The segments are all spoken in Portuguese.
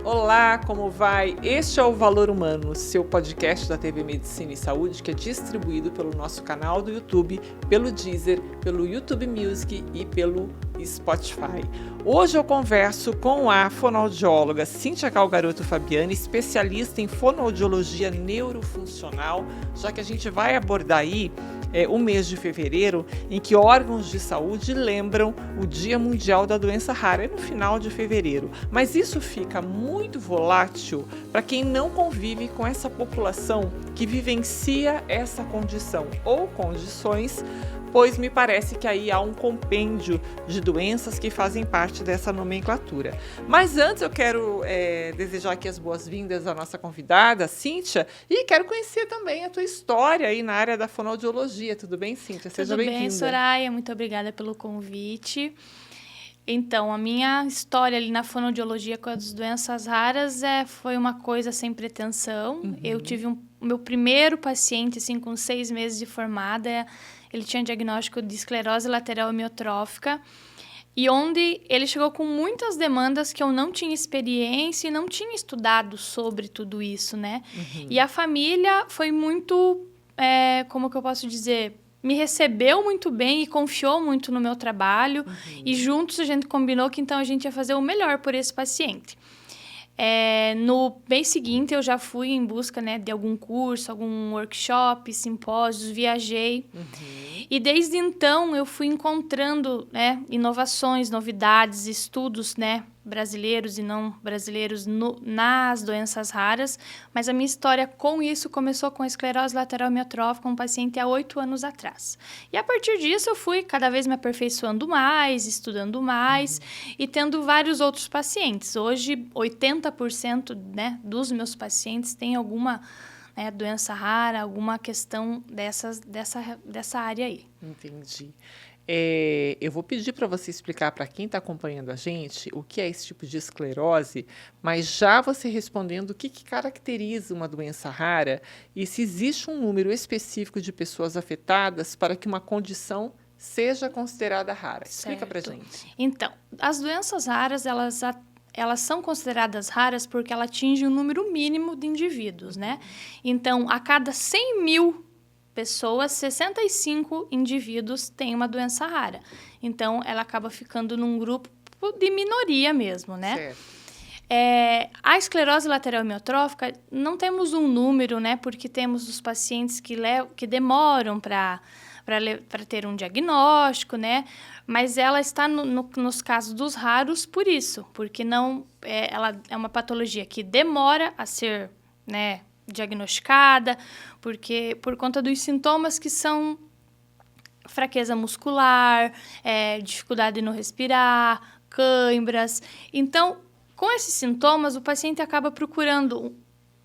Olá, como vai? Este é o Valor Humano, seu podcast da TV Medicina e Saúde, que é distribuído pelo nosso canal do YouTube, pelo Deezer, pelo YouTube Music e pelo Spotify. Hoje eu converso com a fonoaudióloga Cíntia Galgaroto Fabiani, especialista em fonoaudiologia neurofuncional, já que a gente vai abordar aí o mês de fevereiro, em que órgãos de saúde lembram o Dia Mundial da Doença Rara, é no final de fevereiro. Mas isso fica muito volátil para quem não convive com essa população que vivencia essa condição ou condições, pois me parece que aí há um compêndio de doenças que fazem parte dessa nomenclatura. Mas antes eu quero desejar aqui as boas-vindas à nossa convidada, Cíntia, e quero conhecer também a tua história aí na área da fonoaudiologia. Tudo bem, Cíntia? Seja bem-vinda. Tudo bem, Soraya. Muito obrigada pelo convite. Então, a minha história ali na fonoaudiologia com as doenças raras foi uma coisa sem pretensão. Uhum. Eu tive o meu primeiro paciente, assim, com 6 meses de formada. Ele tinha diagnóstico de esclerose lateral amiotrófica, e onde ele chegou com muitas demandas que eu não tinha experiência e não tinha estudado sobre tudo isso, né? Uhum. E a família foi muito, como que eu posso dizer, me recebeu muito bem e confiou muito no meu trabalho. Uhum. E juntos a gente combinou que então a gente ia fazer o melhor por esse paciente. No mês seguinte eu já fui em busca, né, de algum curso, algum workshop, simpósios, viajei. Uhum. E desde então eu fui encontrando, né, inovações, novidades, estudos, né, brasileiros e não brasileiros nas doenças raras. Mas a minha história com isso começou com a esclerose lateral amiotrófica, um paciente há 8 anos atrás. E a partir disso eu fui cada vez me aperfeiçoando mais, estudando mais e tendo vários outros pacientes. Hoje, 80%, né, dos meus pacientes têm alguma doença rara, alguma questão dessa área aí. Entendi. Eu vou pedir para você explicar para quem está acompanhando a gente o que é esse tipo de esclerose, mas já você respondendo o que caracteriza uma doença rara e se existe um número específico de pessoas afetadas para que uma condição seja considerada rara. Explica para a gente. Então, as doenças raras, elas são consideradas raras porque ela atinge um número mínimo de indivíduos, né? Então, a cada 100 mil pessoas, 65 indivíduos têm uma doença rara. Então, ela acaba ficando num grupo de minoria mesmo, né? Certo. A esclerose lateral amiotrófica, não temos um número, né? Porque temos os pacientes que demoram para ter um diagnóstico, né? Mas ela está nos casos dos raros por isso, porque ela é uma patologia que demora a ser, né, diagnosticada, porque por conta dos sintomas que são fraqueza muscular, dificuldade no respirar, cãibras. Então, com esses sintomas, o paciente acaba procurando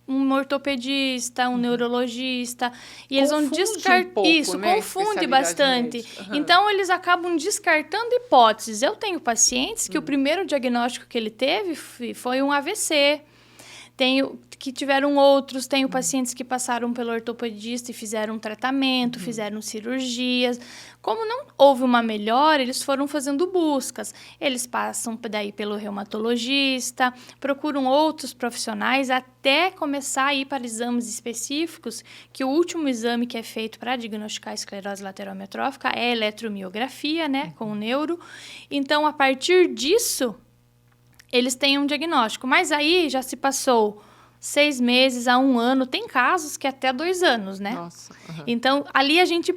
um ortopedista, um neurologista, e eles vão descartar isso, né? Confunde bastante. Uhum. Então, eles acabam descartando hipóteses. Eu tenho pacientes que o primeiro diagnóstico que ele teve foi um AVC. Tenho pacientes que passaram pelo ortopedista e fizeram um tratamento, fizeram cirurgias. Como não houve uma melhora, eles foram fazendo buscas. Eles passam daí pelo reumatologista, procuram outros profissionais até começar a ir para exames específicos, que o último exame que é feito para diagnosticar a esclerose lateral amiotrófica é a eletromiografia, né, com o neuro. Então, a partir disso, eles têm um diagnóstico, mas aí já se passou 6 meses a 1 ano, tem casos que até 2 anos, né? Nossa. Uhum. Então, ali a gente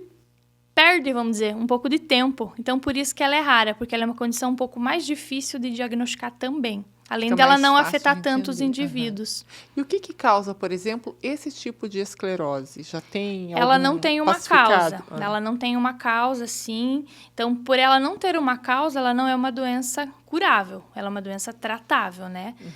perde, vamos dizer, um pouco de tempo. Então, por isso que ela é rara, porque ela é uma condição um pouco mais difícil de diagnosticar também, além dela não afetar tantos indivíduos. Uhum. E o que causa, por exemplo, esse tipo de esclerose? Já tem Ela não tem uma causa. Ela não tem uma causa, sim. Então, por ela não ter uma causa, ela não é uma doença curável. Ela é uma doença tratável, né? Uhum.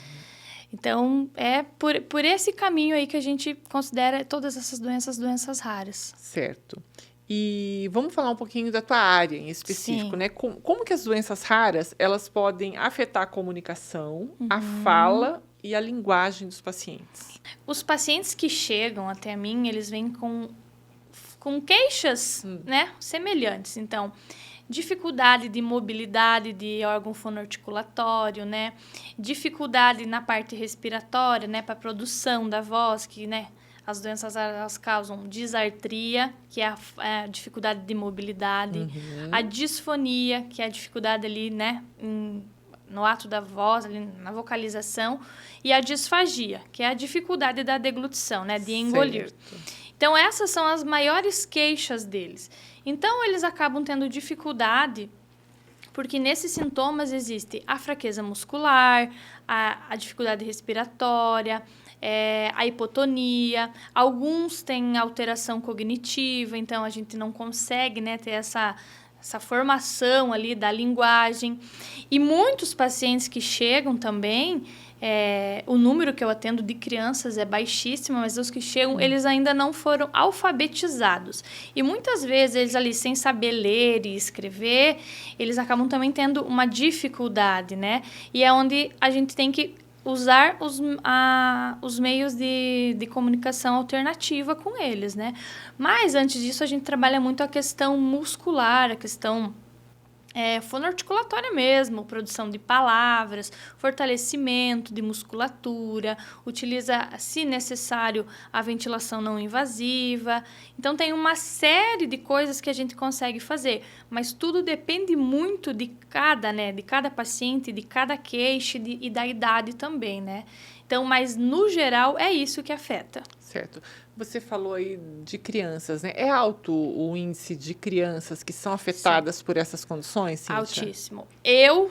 Então, é por esse caminho aí que a gente considera todas essas doenças raras. Certo. E vamos falar um pouquinho da tua área em específico, Sim. né? Como que as doenças raras, elas podem afetar a comunicação, a fala e a linguagem dos pacientes? Os pacientes que chegam até mim, eles vêm com queixas, né, semelhantes. Então, dificuldade de mobilidade de órgão fonoarticulatório, né? Dificuldade na parte respiratória, né? Para a produção da voz, que, né? As doenças elas causam disartria, que é a dificuldade de mobilidade, a disfonia, que é a dificuldade ali, né? No ato da voz, ali na vocalização, e a disfagia, que é a dificuldade da deglutição, né? De engolir. Certo. Então, essas são as maiores queixas deles. Então, eles acabam tendo dificuldade, porque nesses sintomas existe a fraqueza muscular, a dificuldade respiratória, a hipotonia. Alguns têm alteração cognitiva, então a gente não consegue, né, ter essa formação ali da linguagem. E muitos pacientes que chegam também, o número que eu atendo de crianças é baixíssimo, mas os que chegam, eles ainda não foram alfabetizados. E muitas vezes, eles ali, sem saber ler e escrever, eles acabam também tendo uma dificuldade, né? E é onde a gente tem que usar os meios de comunicação alternativa com eles, né? Mas, antes disso, a gente trabalha muito a questão muscular, a questão fonoarticulatória mesmo, produção de palavras, fortalecimento de musculatura, utiliza, se necessário, a ventilação não invasiva. Então, tem uma série de coisas que a gente consegue fazer, mas tudo depende muito de cada paciente, de cada queixa e da idade também, né? Então, mas no geral é isso que afeta. Certo. Você falou aí de crianças, né? É alto o índice de crianças que são afetadas por essas condições, Cíntia? Altíssimo.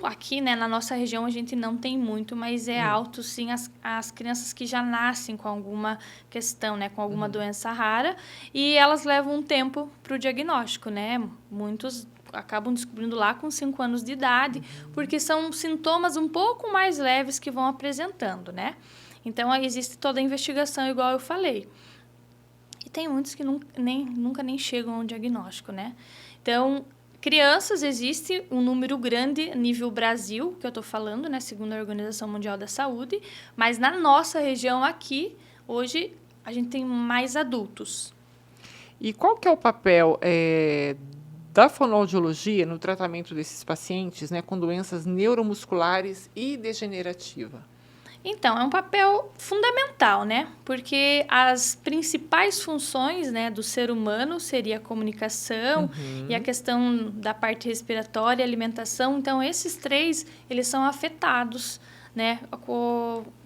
Aqui, né, na nossa região, a gente não tem muito, mas é alto, sim, as crianças que já nascem com alguma questão, né, com alguma doença rara, e elas levam um tempo para o diagnóstico, né? Muitos acabam descobrindo lá com 5 anos de idade, porque são sintomas um pouco mais leves que vão apresentando, né? Então, existe toda a investigação, igual eu falei. E tem muitos que nunca nem chegam ao diagnóstico, né? Então, crianças, existe um número grande nível Brasil, que eu estou falando, né? Segundo a Organização Mundial da Saúde. Mas na nossa região aqui, hoje, a gente tem mais adultos. E qual que é o papel da fonoaudiologia no tratamento desses pacientes, né, com doenças neuromusculares e degenerativas? Então, é um papel fundamental, né? Porque as principais funções, né, do ser humano seria a comunicação e a questão da parte respiratória e alimentação. Então, esses 3, eles são afetados, né,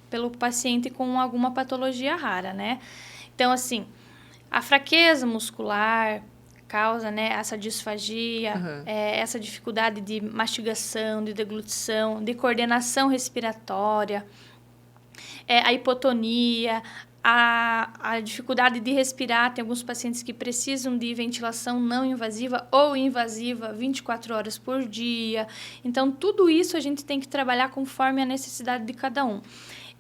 pelo paciente com alguma patologia rara, né? Então, assim, a fraqueza muscular causa, né, essa disfagia, essa dificuldade de mastigação, de deglutição, de coordenação respiratória, a hipotonia, a dificuldade de respirar. Tem alguns pacientes que precisam de ventilação não invasiva ou invasiva 24 horas por dia. Então, tudo isso a gente tem que trabalhar conforme a necessidade de cada um.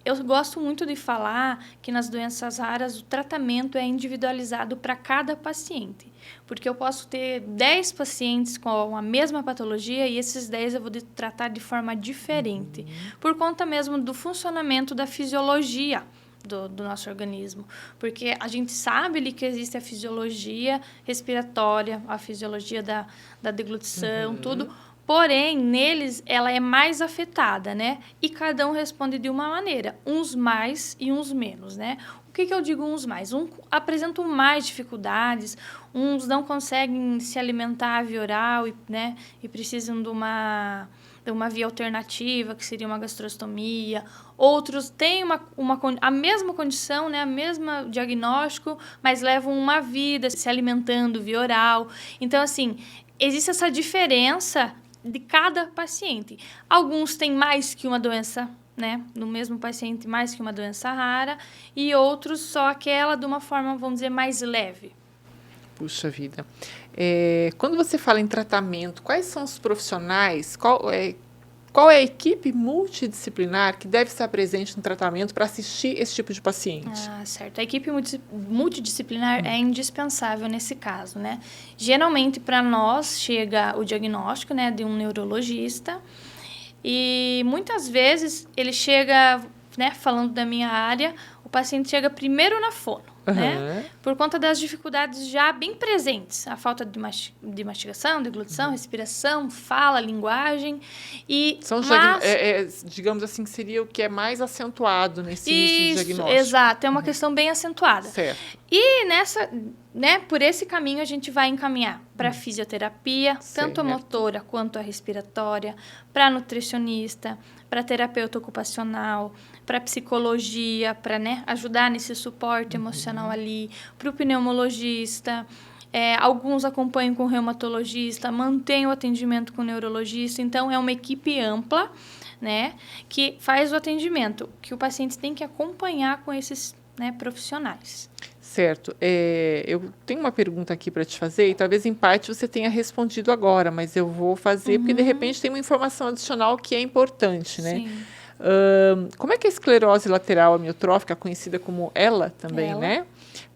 Eu gosto muito de falar que nas doenças raras o tratamento é individualizado para cada paciente. Porque eu posso ter 10 pacientes com a mesma patologia e esses 10 eu vou tratar de forma diferente. Por conta mesmo do funcionamento da fisiologia do nosso organismo. Porque a gente sabe ali que existe a fisiologia respiratória, a fisiologia da deglutição, tudo. Porém, neles, ela é mais afetada, né? E cada um responde de uma maneira. Uns mais e uns menos, né? O que eu digo uns mais? Uns apresentam mais dificuldades, uns não conseguem se alimentar via oral, né? E precisam de uma via alternativa, que seria uma gastrostomia. Outros têm a mesma condição, né? A mesma diagnóstico, mas levam uma vida se alimentando via oral. Então, assim, existe essa diferença de cada paciente. Alguns têm mais que uma doença, né? No mesmo paciente, mais que uma doença rara, e outros só aquela de uma forma, vamos dizer, mais leve. Puxa vida. Quando você fala em tratamento, quais são os profissionais, qual é a equipe multidisciplinar que deve estar presente no tratamento para assistir esse tipo de paciente? Certo. A equipe multidisciplinar é indispensável nesse caso, né? Geralmente, para nós, chega o diagnóstico, né, de um neurologista e muitas vezes ele chega, né, falando da minha área, o paciente chega primeiro na fono. né? Por conta das dificuldades já bem presentes. A falta de mastigação, deglutição, respiração, fala, linguagem. Digamos assim, que seria o que é mais acentuado nesse diagnóstico. Exato. É uma questão bem acentuada. Certo. E por esse caminho a gente vai encaminhar para fisioterapia, tanto a motora quanto a respiratória, para nutricionista, para terapeuta ocupacional, para psicologia, para ajudar nesse suporte emocional ali, para o pneumologista. Alguns acompanham com o reumatologista, mantêm o atendimento com o neurologista. Então, é uma equipe ampla, né, que faz o atendimento, que o paciente tem que acompanhar com esses profissionais. Certo. Eu tenho uma pergunta aqui para te fazer e talvez em parte você tenha respondido agora, mas eu vou fazer porque de repente tem uma informação adicional que é importante, né? Sim. Como é que a esclerose lateral amiotrófica, conhecida como ELA também, né?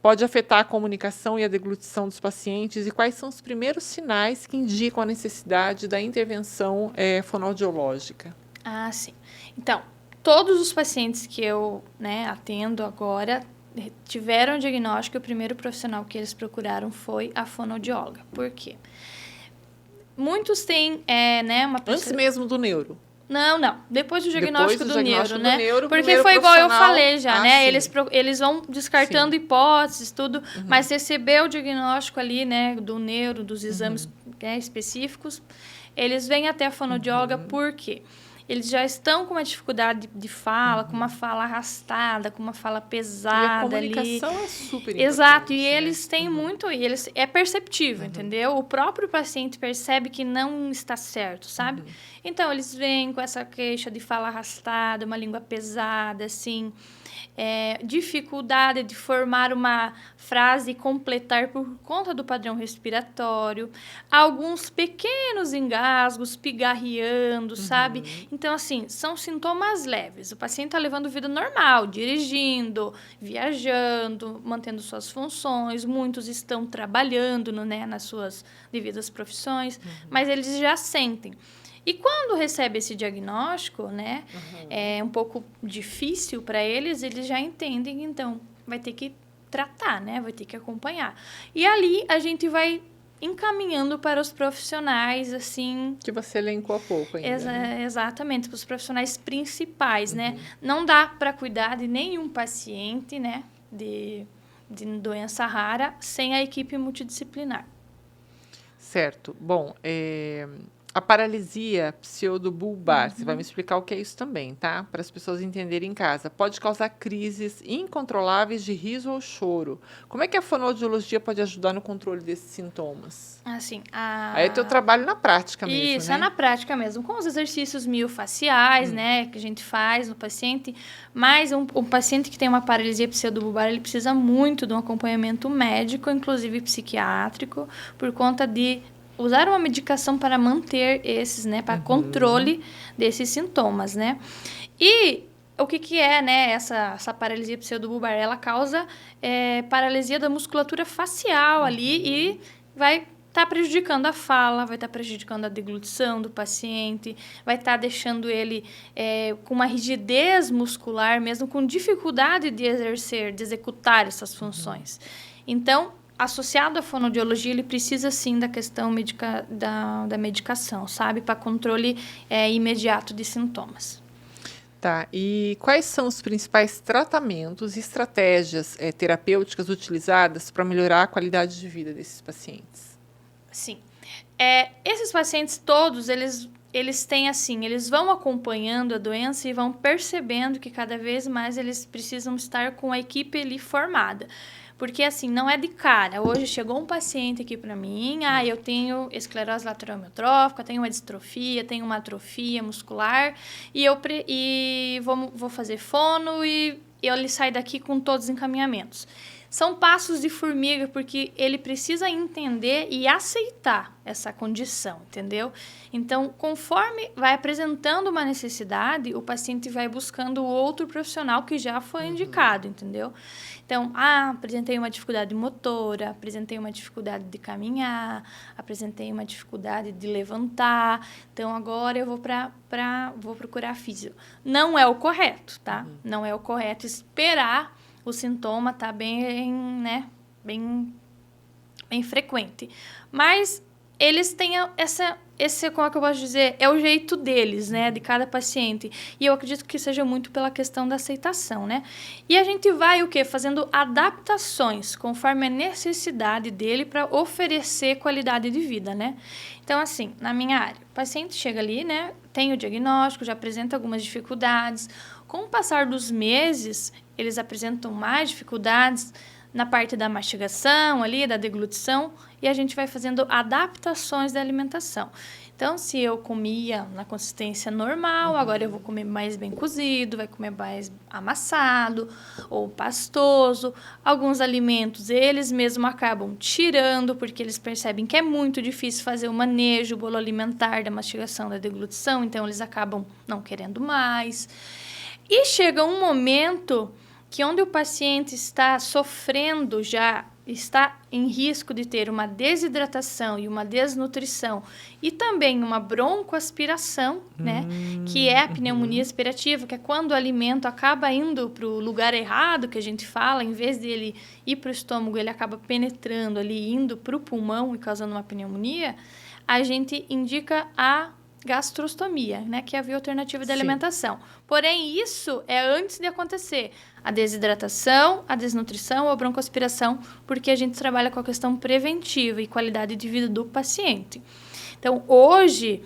Pode afetar a comunicação e a deglutição dos pacientes e quais são os primeiros sinais que indicam a necessidade da intervenção fonoaudiológica? Ah, sim. Então, todos os pacientes que eu atendo agora tiveram o diagnóstico, o primeiro profissional que eles procuraram foi a fonoaudióloga. Por quê? Muitos têm, Antes mesmo do neuro? Não. Depois do diagnóstico do neuro, né? Neuro, porque foi igual eu falei já, né? Eles vão descartando hipóteses, tudo, mas recebeu o diagnóstico ali, né, do neuro, dos exames específicos, eles vêm até a fonoaudióloga. Por quê? Eles já estão com uma dificuldade de fala, com uma fala arrastada, com uma fala pesada ali. E a comunicação é super importante. Exato, e eles têm muito... É perceptível, entendeu? O próprio paciente percebe que não está certo, sabe? Então, eles vêm com essa queixa de fala arrastada, uma língua pesada, assim... dificuldade de formar uma frase e completar por conta do padrão respiratório, alguns pequenos engasgos, pigarreando, sabe? Então, assim, são sintomas leves. O paciente está levando vida normal, dirigindo, viajando, mantendo suas funções, muitos estão trabalhando nas suas devidas profissões, mas eles já sentem. E quando recebe esse diagnóstico, é um pouco difícil para eles já entendem que, então, vai ter que tratar, vai ter que acompanhar. E ali a gente vai encaminhando para os profissionais, assim... Que você elencou há pouco ainda. Exatamente, para os profissionais principais, Não dá para cuidar de nenhum paciente, de doença rara, sem a equipe multidisciplinar. Certo. Bom, a paralisia pseudobulbar, você vai me explicar o que é isso também, tá? Para as pessoas entenderem em casa. Pode causar crises incontroláveis de riso ou choro. Como é que a fonoaudiologia pode ajudar no controle desses sintomas? Assim, Aí é teu trabalho na prática mesmo, Isso, é na prática mesmo, com os exercícios miofaciais, que a gente faz no paciente. Mas um paciente que tem uma paralisia pseudobulbar, ele precisa muito de um acompanhamento médico, inclusive psiquiátrico, por conta de usar uma medicação para manter esses, para controle desses sintomas, E o que é, essa paralisia pseudobulbar? Ela causa paralisia da musculatura facial ali e vai estar prejudicando a fala, vai estar prejudicando a deglutição do paciente, vai estar deixando ele com uma rigidez muscular, mesmo com dificuldade de executar essas funções. Então, associado à fonoaudiologia, ele precisa, sim, da questão da medicação, sabe? Para controle imediato de sintomas. Tá. E quais são os principais tratamentos e estratégias terapêuticas utilizadas para melhorar a qualidade de vida desses pacientes? Sim. Esses pacientes todos, eles têm, assim, eles vão acompanhando a doença e vão percebendo que cada vez mais eles precisam estar com a equipe ali formada. Porque, assim, não é de cara. Hoje chegou um paciente aqui para mim, eu tenho esclerose lateral amiotrófica, tenho uma distrofia, tenho uma atrofia muscular, e vou fazer fono e ele sai daqui com todos os encaminhamentos. São passos de formiga, porque ele precisa entender e aceitar essa condição, entendeu? Então, conforme vai apresentando uma necessidade, o paciente vai buscando outro profissional que já foi indicado, entendeu? Então, apresentei uma dificuldade motora, apresentei uma dificuldade de caminhar, apresentei uma dificuldade de levantar, então agora eu vou procurar físio. Não é o correto, tá? Não é o correto esperar o sintoma tá bem, né, bem frequente. Mas eles têm esse, como é que eu posso dizer, é o jeito deles, né, de cada paciente. E eu acredito que seja muito pela questão da aceitação, né? E a gente vai, o quê? Fazendo adaptações conforme a necessidade dele para oferecer qualidade de vida, né? Então, assim, na minha área, o paciente chega ali, né, tem o diagnóstico, já apresenta algumas dificuldades. Com o passar dos meses, eles apresentam mais dificuldades na parte da mastigação ali, da deglutição, e a gente vai fazendo adaptações da alimentação. Então, se eu comia na consistência normal, agora eu vou comer mais bem cozido, vai comer mais amassado ou pastoso. Alguns alimentos eles mesmos acabam tirando, porque eles percebem que é muito difícil fazer o manejo, o bolo alimentar da mastigação, da deglutição, então eles acabam não querendo mais. E chega um momento que onde o paciente está sofrendo já, está em risco de ter uma desidratação e uma desnutrição e também uma broncoaspiração, né, que é a pneumonia aspirativa, que é quando o alimento acaba indo para o lugar errado, que a gente fala, em vez dele ir para o estômago, ele acaba penetrando ali, indo para o pulmão e causando uma pneumonia, a gente indica a gastrostomia, né, que é a via alternativa da alimentação. Porém, isso é antes de acontecer a desidratação, a desnutrição ou a broncoaspiração, porque a gente trabalha com a questão preventiva e qualidade de vida do paciente. Então, hoje,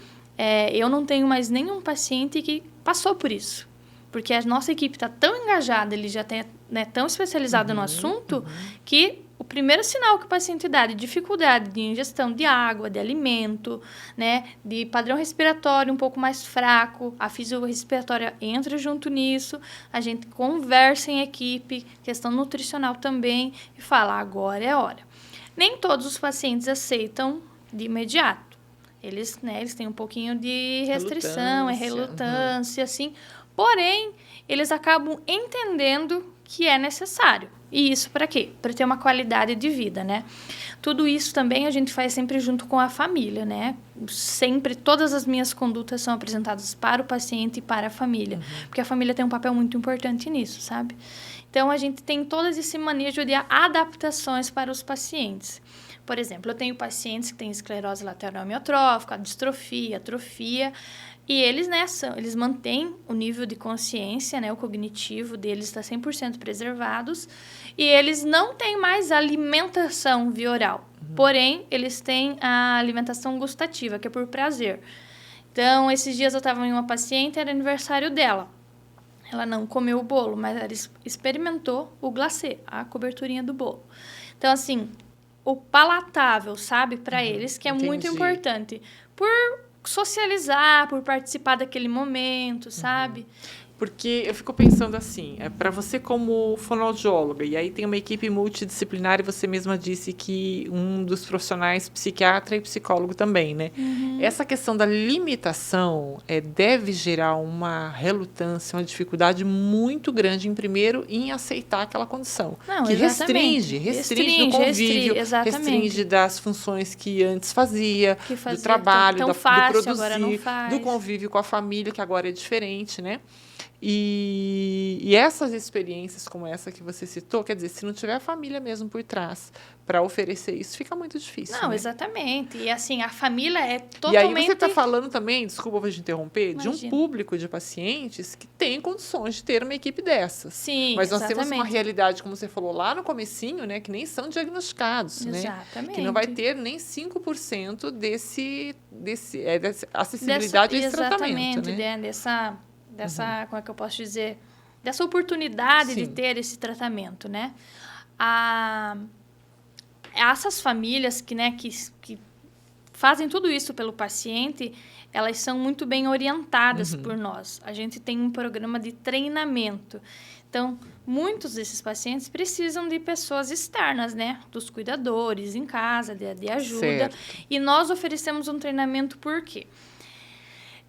eu não tenho mais nenhum paciente que passou por isso, porque a nossa equipe está tão engajada, ele já tem, né, tão especializado no assunto, que o primeiro sinal que o paciente dá de dificuldade de ingestão de água, de alimento, né, de padrão respiratório um pouco mais fraco, a fisiorrespiratória entra junto nisso, a gente conversa em equipe, questão nutricional também, e fala, agora é a hora. Nem todos os pacientes aceitam de imediato. Eles têm um pouquinho de restrição, relutância, assim. Porém, eles acabam entendendo que é necessário. E isso para quê? Para ter uma qualidade de vida, né? Tudo isso também a gente faz sempre junto com a família, né? Sempre, todas as minhas condutas são apresentadas para o paciente e para a família. Porque a família tem um papel muito importante nisso, sabe? Então, a gente tem todo esse manejo de adaptações para os pacientes. Por exemplo, eu tenho pacientes que têm esclerose lateral amiotrófica, distrofia, atrofia, e eles, né, eles mantêm o nível de consciência, né, o cognitivo deles está 100% preservados, e eles não têm mais alimentação via oral. Porém, eles têm a alimentação gustativa, que é por prazer. Então, esses dias eu estava em uma paciente, era aniversário dela. Ela não comeu o bolo, mas ela experimentou o glacê, a coberturinha do bolo. Então, assim, o palatável, sabe, para eles, que é muito importante. Por socializar, por participar daquele momento, sabe? Porque eu fico pensando assim, para você como fonoaudióloga, e aí tem uma equipe multidisciplinar, e você mesma disse que um dos profissionais psiquiatra e psicólogo também, né? Essa questão da limitação deve gerar uma relutância, uma dificuldade muito grande, primeiro, em aceitar aquela condição. Não, que restringe no convívio, restringe das funções que antes fazia, do trabalho, do produzir, do convívio com a família, que agora é diferente, né? E essas experiências como essa que você citou, quer dizer, se não tiver a família mesmo por trás para oferecer isso, fica muito difícil. Não, né? Exatamente. E assim, a família é totalmente... E aí você está falando também, desculpa vou te interromper, de um público de pacientes que tem condições de ter uma equipe dessas. Sim, mas nós temos uma realidade, como você falou lá no comecinho, né, que nem são diagnosticados, exatamente. Né? Que não vai ter nem 5% dessa acessibilidade a esse tratamento. Né? Dessa, como é que eu posso dizer, dessa oportunidade de ter esse tratamento, né? Essas famílias que fazem tudo isso pelo paciente, elas são muito bem orientadas por nós. A gente tem um programa de treinamento. Então, muitos desses pacientes precisam de pessoas externas, né? Dos cuidadores, em casa, de ajuda. Certo. E nós oferecemos um treinamento por quê?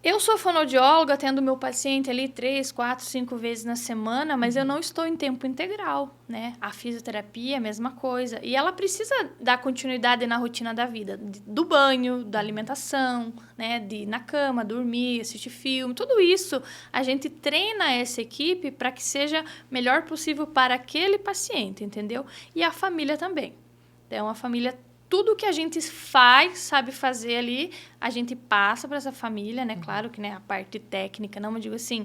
Eu sou fonoaudióloga, atendo meu paciente ali 3, 4, 5 vezes na semana, mas eu não estou em tempo integral, né? A fisioterapia é a mesma coisa. E ela precisa dar continuidade na rotina da vida, do banho, da alimentação, né? De ir na cama, dormir, assistir filme, tudo isso. A gente treina essa equipe para que seja melhor possível para aquele paciente, entendeu? E a família também. Então, a família, tudo que a gente faz, sabe fazer ali, a gente passa para essa família, né? Claro que, né, a parte técnica, não, mas digo assim,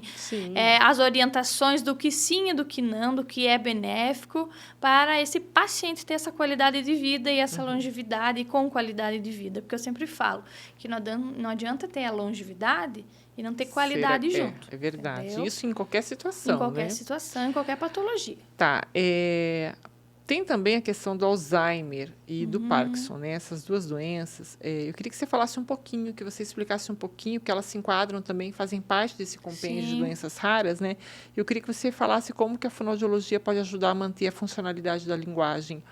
as orientações do que sim e do que não, do que é benéfico para esse paciente ter essa qualidade de vida e essa longevidade com qualidade de vida. Porque eu sempre falo que não adianta ter a longevidade e não ter qualidade junto. É verdade. Entendeu? Isso em qualquer situação, Em qualquer né? situação, em qualquer patologia. Tá. Tem também a questão do Alzheimer e do Parkinson, né? Essas duas doenças. Eu queria que você falasse um pouquinho, que você explicasse um pouquinho, porque elas se enquadram também, fazem parte desse compêndio de doenças raras, né? Eu queria que você falasse como que a fonoaudiologia pode ajudar a manter a funcionalidade da linguagem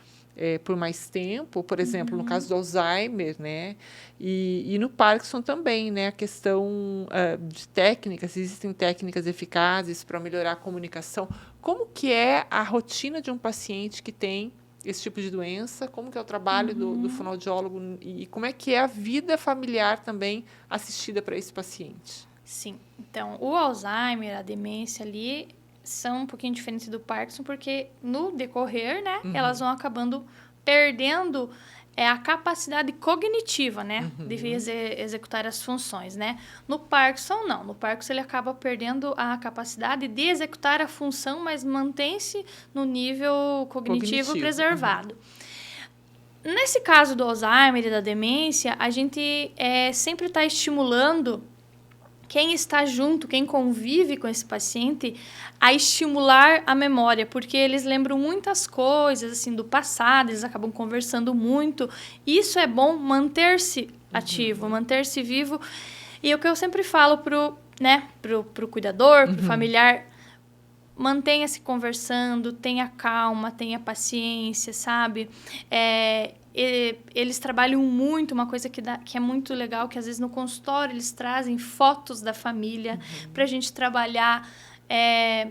por mais tempo, por exemplo, no caso do Alzheimer, né? E no Parkinson também, né? A questão de técnicas, existem técnicas eficazes para melhorar a comunicação. Como que é a rotina de um paciente que tem esse tipo de doença? Como que é o trabalho do fonoaudiólogo e como é que é a vida familiar também assistida para esse paciente? Sim. Então, o Alzheimer, a demência ali, são um pouquinho diferentes do Parkinson, porque no decorrer, né, elas vão acabando perdendo a capacidade cognitiva, né, de executar as funções, né. No Parkinson, não. No Parkinson, ele acaba perdendo a capacidade de executar a função, mas mantém-se no nível cognitivo preservado. Nesse caso do Alzheimer e da demência, a gente sempre está estimulando quem está junto, quem convive com esse paciente, a estimular a memória, porque eles lembram muitas coisas assim do passado, eles acabam conversando muito. Isso é bom manter-se ativo, manter-se vivo. E o que eu sempre falo pro cuidador, pro familiar, mantenha-se conversando, tenha calma, tenha paciência, sabe? Eles trabalham muito, uma coisa que é muito legal, que às vezes no consultório eles trazem fotos da família para a gente trabalhar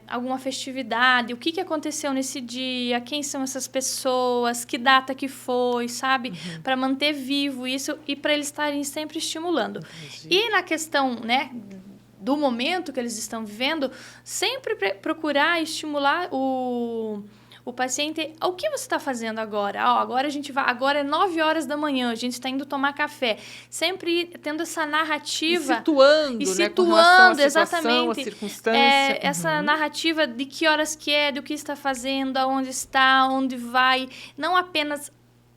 alguma festividade, o que aconteceu nesse dia, quem são essas pessoas, que data que foi, sabe? Para manter vivo isso e para eles estarem sempre estimulando. E na questão, né, do momento que eles estão vivendo, sempre procurar estimular o paciente. O que você está fazendo agora? Agora a gente vai. Agora é 9 horas da manhã, a gente está indo tomar café. Sempre tendo essa narrativa. E situando, né, com relação à situação, exatamente. à circunstância. Essa narrativa de que horas que é, do que está fazendo, aonde está, onde vai. Não apenas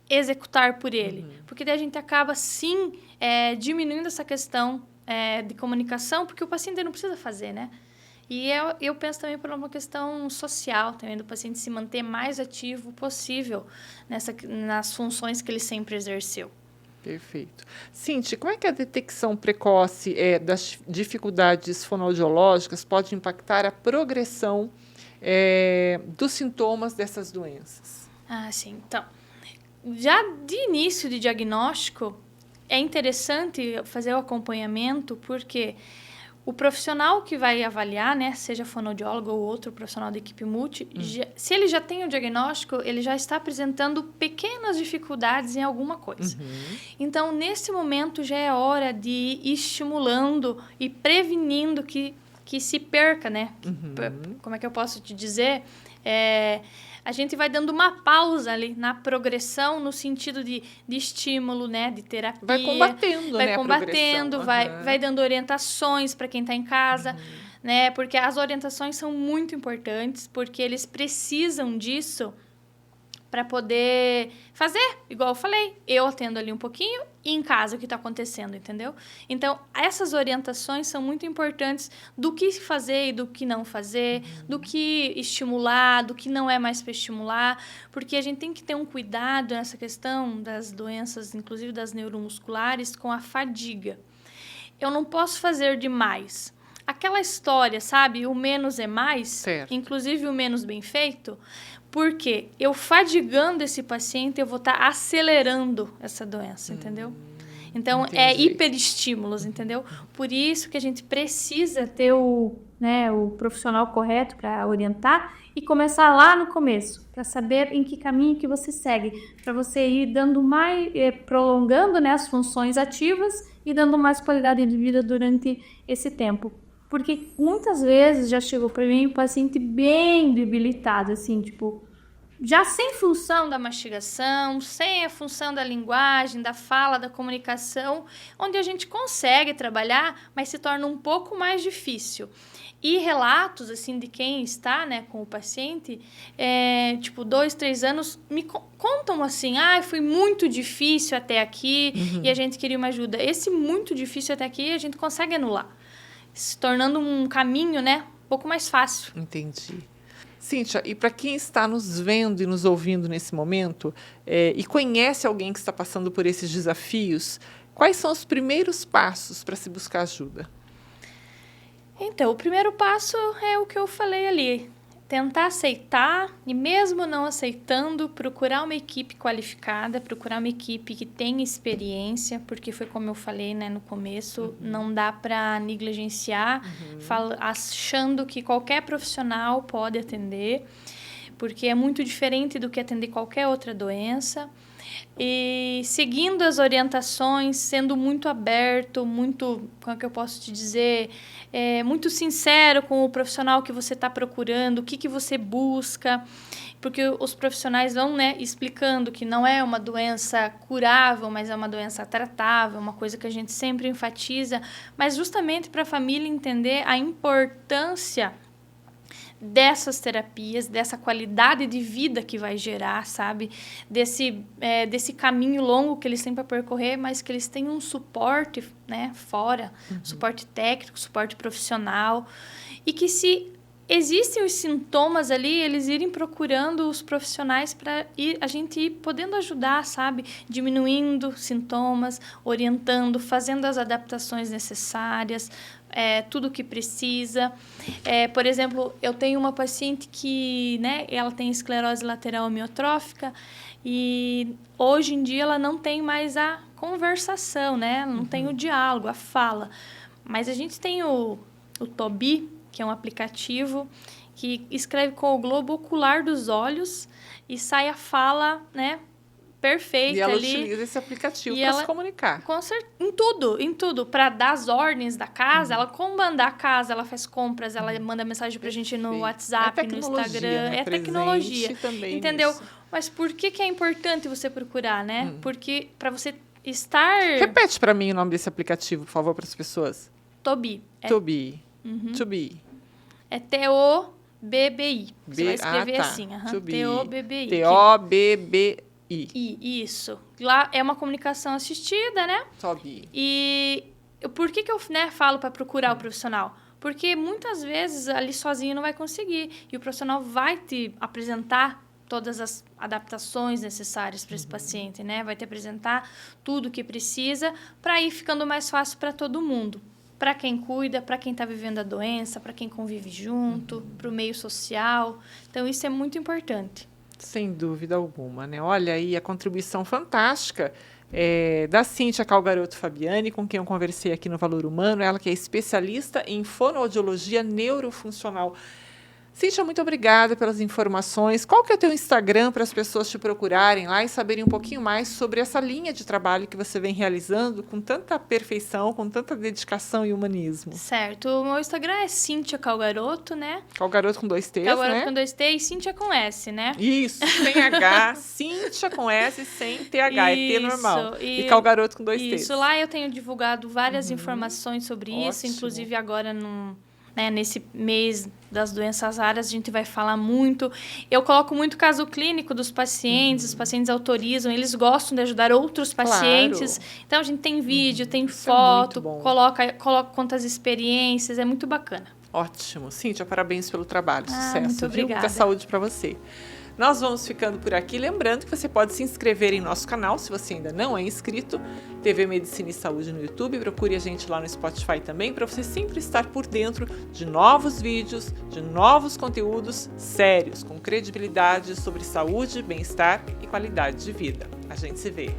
executar por ele. Porque daí a gente acaba, sim, diminuindo essa questão de comunicação, porque o paciente não precisa fazer, né? E eu penso também por uma questão social, também do paciente se manter mais ativo possível nas funções que ele sempre exerceu. Perfeito. Cintia, como é que a detecção precoce das dificuldades fonoaudiológicas pode impactar a progressão dos sintomas dessas doenças? Ah, sim. Então, já de início de diagnóstico, é interessante fazer o acompanhamento, porque o profissional que vai avaliar, né, seja fonoaudiólogo ou outro profissional da equipe multi, se ele já tem o diagnóstico, ele já está apresentando pequenas dificuldades em alguma coisa. Então, nesse momento, já é hora de ir estimulando e prevenindo que se perca, né? Como é que eu posso te dizer? A gente vai dando uma pausa ali na progressão, no sentido de estímulo, né? De terapia. Vai combatendo, né? Vai combatendo, vai dando orientações para quem está em casa, né? Porque as orientações são muito importantes, porque eles precisam disso para poder fazer, igual eu falei, eu atendo ali um pouquinho e em casa o que está acontecendo, entendeu? Então, essas orientações são muito importantes do que fazer e do que não fazer, do que estimular, do que não é mais para estimular, porque a gente tem que ter um cuidado nessa questão das doenças, inclusive das neuromusculares, com a fadiga. Eu não posso fazer demais. Aquela história, sabe? O menos é mais, certo. Inclusive o menos bem feito, porque eu fadigando esse paciente, eu vou estar acelerando essa doença, entendeu? Então, é hiperestímulos, entendeu? Por isso que a gente precisa ter o profissional correto para orientar e começar lá no começo, para saber em que caminho que você segue, para você ir dando mais, prolongando, né, as funções ativas e dando mais qualidade de vida durante esse tempo. Porque muitas vezes já chegou para mim um paciente bem debilitado, assim, tipo, já sem função da mastigação, sem a função da linguagem, da fala, da comunicação, onde a gente consegue trabalhar, mas se torna um pouco mais difícil. E relatos, assim, de quem está, né, com o paciente, 2, 3 anos, me contam assim, foi muito difícil até aqui e a gente queria uma ajuda. Esse muito difícil até aqui a gente consegue anular, se tornando um caminho, né, um pouco mais fácil. Entendi. Cíntia, e para quem está nos vendo e nos ouvindo nesse momento e conhece alguém que está passando por esses desafios, quais são os primeiros passos para se buscar ajuda? Então, o primeiro passo é o que eu falei ali. Tentar aceitar e, mesmo não aceitando, procurar uma equipe qualificada, procurar uma equipe que tenha experiência, porque foi como eu falei, né, no começo, não dá para negligenciar, achando que qualquer profissional pode atender, porque é muito diferente do que atender qualquer outra doença. E seguindo as orientações, sendo muito aberto, muito, como é que eu posso te dizer, muito sincero com o profissional que você está procurando, o que você busca, porque os profissionais vão, né, explicando que não é uma doença curável, mas é uma doença tratável, uma coisa que a gente sempre enfatiza, mas justamente para a família entender a importância dessas terapias, dessa qualidade de vida que vai gerar, sabe? Desse caminho longo que eles têm para percorrer, mas que eles têm um suporte, né, fora, suporte técnico, suporte profissional, e que se existem os sintomas ali, eles irem procurando os profissionais para a gente ir podendo ajudar, sabe? Diminuindo sintomas, orientando, fazendo as adaptações necessárias, tudo o que precisa. Por exemplo, eu tenho uma paciente que, né, ela tem esclerose lateral amiotrófica e hoje em dia ela não tem mais a conversação, né? Ela não tem o diálogo, a fala. Mas a gente tem o Tobii, que é um aplicativo que escreve com o globo ocular dos olhos e sai a fala, né, perfeita. E ela ali. utiliza esse aplicativo para se comunicar. Em tudo. Para dar as ordens da casa, ela comanda a casa, ela faz compras, ela manda mensagem pra gente no WhatsApp, no Instagram. Né? É tecnologia. Também entendeu? Nisso. Mas por que é importante você procurar, né? Porque para você estar... Repete para mim o nome desse aplicativo, por favor, para as pessoas. Tobii. Tobii. É T-O-B-B-I. Você vai escrever assim. T-O-B-B-I. T-O-B-B-I. Isso. Lá é uma comunicação assistida, né? Tobii. E por que eu, né, falo para procurar o profissional? Porque muitas vezes ali sozinho não vai conseguir. E o profissional vai te apresentar todas as adaptações necessárias para esse paciente, né? Vai te apresentar tudo o que precisa para ir ficando mais fácil para todo mundo. Para quem cuida, para quem está vivendo a doença, para quem convive junto, para o meio social. Então, isso é muito importante. Sem dúvida alguma, né? Olha aí a contribuição fantástica da Cíntia Calgaroto Fabiani, com quem eu conversei aqui no Valor Humano, ela que é especialista em fonoaudiologia neurofuncional. Cíntia, muito obrigada pelas informações. Qual que é o teu Instagram para as pessoas te procurarem lá e saberem um pouquinho mais sobre essa linha de trabalho que você vem realizando com tanta perfeição, com tanta dedicação e humanismo? Certo. O meu Instagram é Cíntia Calgaroto, né? Calgaroto com 2 T's, Calgaroto né? com 2 T e Cíntia com S, né? Isso, sem H. Cíntia com S, sem TH. É T normal. E Calgaroto com 2 T's. Isso. Lá eu tenho divulgado várias informações sobre isso, inclusive agora nesse mês das doenças raras, a gente vai falar muito. Eu coloco muito caso clínico dos pacientes, os pacientes autorizam, eles gostam de ajudar outros pacientes. Claro. Então, a gente tem vídeo, tem foto, coloca quantas experiências, é muito bacana. Ótimo. Cíntia, parabéns pelo trabalho. Sucesso. Muito obrigada. Muita saúde para você. Nós vamos ficando por aqui. Lembrando que você pode se inscrever em nosso canal, se você ainda não é inscrito, TV Medicina e Saúde no YouTube. Procure a gente lá no Spotify também, para você sempre estar por dentro de novos vídeos, de novos conteúdos sérios, com credibilidade sobre saúde, bem-estar e qualidade de vida. A gente se vê.